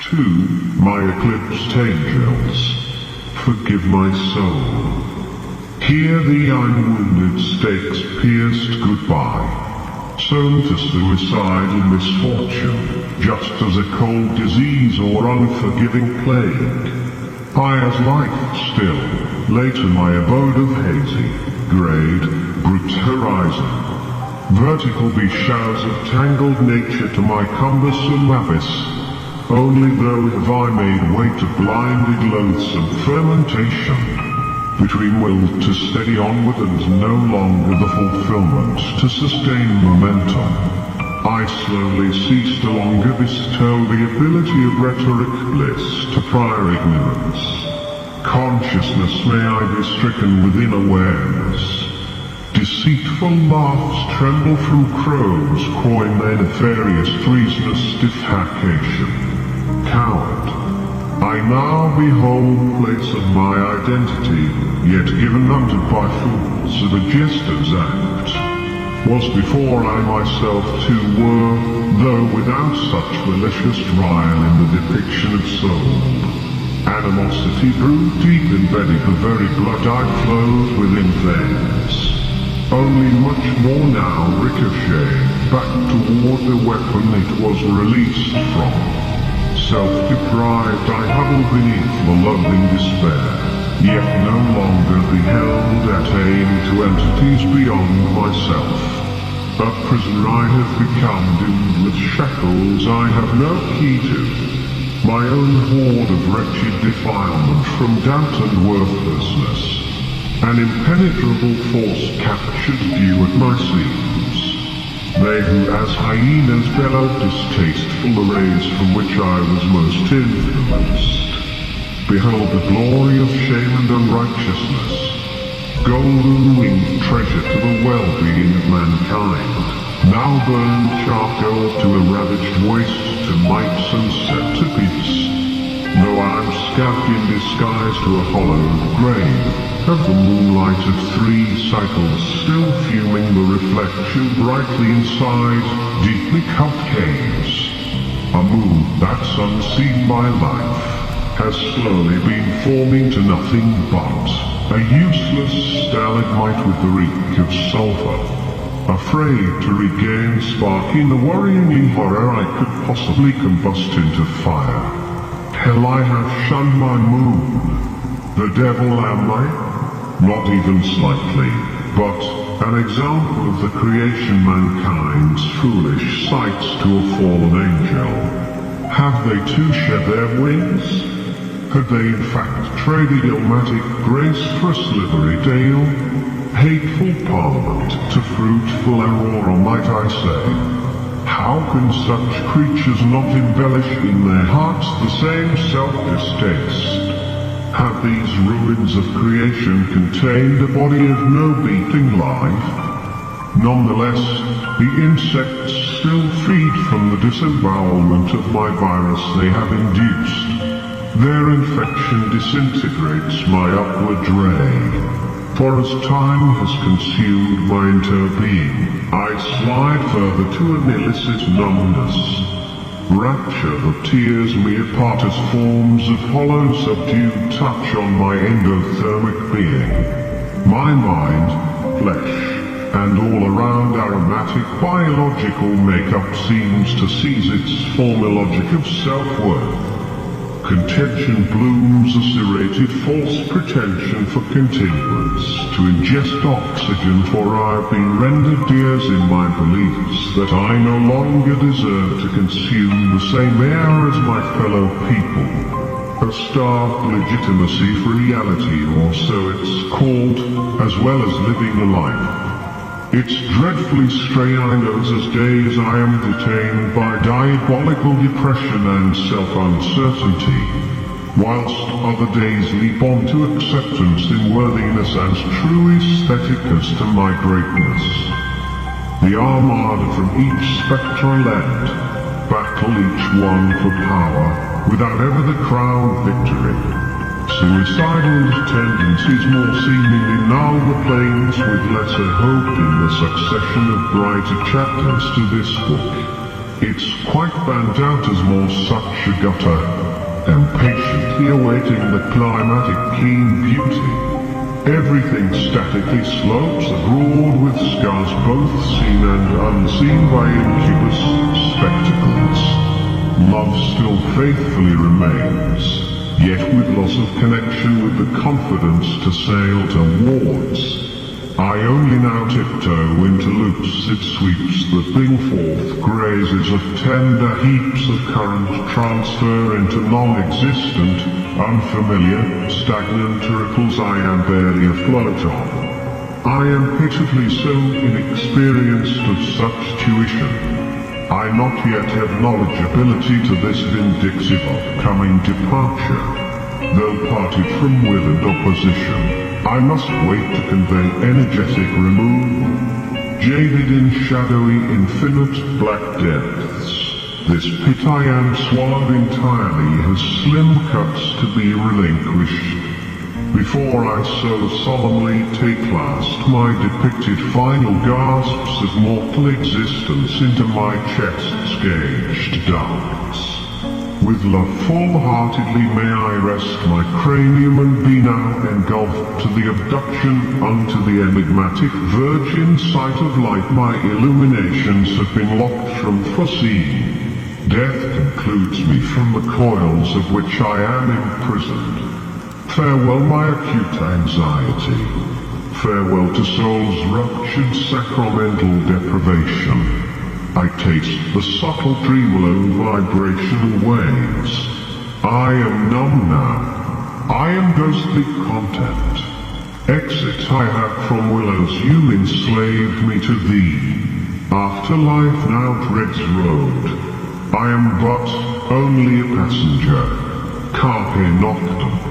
To my eclipsed angels, forgive my soul. Hear the unwounded stakes pierced goodbye, sown to suicidal misfortune, just as a cold disease or unforgiving plague. I as life still, lay to my abode of hazy, greyed, brute horizon. Vertical be showers of tangled nature to my cumbersome abyss. Only though have I made way to blinded loathsome fermentation, between will to steady onward and no longer the fulfillment to sustain momentum. I slowly cease to longer bestow the ability of rhetoric bliss to prior ignorance. Consciousness may I be stricken within awareness. Deceitful laughs tremble from crows cawing their nefarious treasonous defecation. Coward, I now behold place of my identity, yet given unto by fools of a jester's act. Was before I myself too were, though without such malicious ryle in the depiction of soul. Animosity brewed deep embedded the very blood I flowed within veins. Only much more now ricocheting back toward the weapon it was released from. Self-deprived, I huddle beneath the loathing despair, yet no longer beheld at aim to entities beyond myself. A prisoner I have become, doomed with shackles I have no key to. My own hoard of wretched defilement from doubt and worthlessness. An impenetrable force captured view at my seams. They who as hyenas bellowed distasteful the rays from which I was most influenced. Behold the glory of shame and unrighteousness, golden-winged treasure to the well-being of mankind, now burned charcoal to a ravaged waste to mites and set to peace. Though I'm scabbed in disguise to a hollowed grave, of the moonlight of 3 cycles still fuming the reflection brightly inside deeply cut caves. A moon that's unseen by life has slowly been forming to nothing but a useless stalagmite with the reek of sulfur. Afraid to regain spark in the worryingly horror I could possibly combust into fire. Hell, I have shunned my moon. The devil am I? Not even slightly, but an example of the creation mankind's foolish sights to a fallen angel. Have they too shed their wings? Had they in fact traded ilmatic grace for a slivery dale? Hateful parliament to fruitful aurora, might I say. How can such creatures not embellish in their hearts the same self-distaste? Have these ruins of creation contained a body of no beating life? Nonetheless, the insects still feed from the disembowelment of my virus they have induced. Their infection disintegrates my upward ray. For as time has consumed my inter-being, I slide further to an illicit numbness. Rapture that tears me apart as forms of hollow subdued touch on my endothermic being. My mind, flesh, and all around aromatic biological makeup seems to seize its former logic of self-worth. Contention blooms a serrated false pretension for continuance, to ingest oxygen, for I have been rendered dears in my beliefs that I no longer deserve to consume the same air as my fellow people. A starved legitimacy for reality, or so it's called, as well as living a life. It's dreadfully stray I know as days I am detained by diabolical depression and self-uncertainty, whilst other days leap on to acceptance in worthiness as true aesthetic as to my greatness. The armada from each spectral end battle each one for power, without ever the crown of victory. Suicidal tendencies more seemingly null the plains with lesser hope in the succession of brighter chapters to this book. It's quite burnt out as more such a gutter, impatiently awaiting the climatic keen beauty. Everything statically slopes abroad with scars both seen and unseen by incubus spectacles. Love still faithfully remains, yet with loss of connection with the confidence to sail towards. I only now tiptoe into loops it sweeps that bring forth grazes of tender heaps of current transfer into non-existent, unfamiliar, stagnant ripples I am barely afloat on. I am pitifully so inexperienced of such tuition. I not yet have knowledgeability to this vindictive upcoming departure. Though parted from will and opposition, I must wait to convey energetic removal. Jaded in shadowy infinite black depths, this pit I am swallowed entirely has slim cuts to be relinquished. Before I so solemnly take last my depicted final gasps of mortal existence into my chest's gauged ducts. With love full-heartedly may I rest my cranium and be now engulfed to the abduction unto the enigmatic virgin sight of light my illuminations have been locked from foreseeing. Death concludes me from the coils of which I am imprisoned. Farewell my acute anxiety. Farewell to soul's ruptured sacramental deprivation. I taste the subtle tremolo vibrational waves. I am numb now. I am ghostly content. Exit I have from willows, you enslaved me to thee. Afterlife now treads road. I am but only a passenger. Carpe Noctum.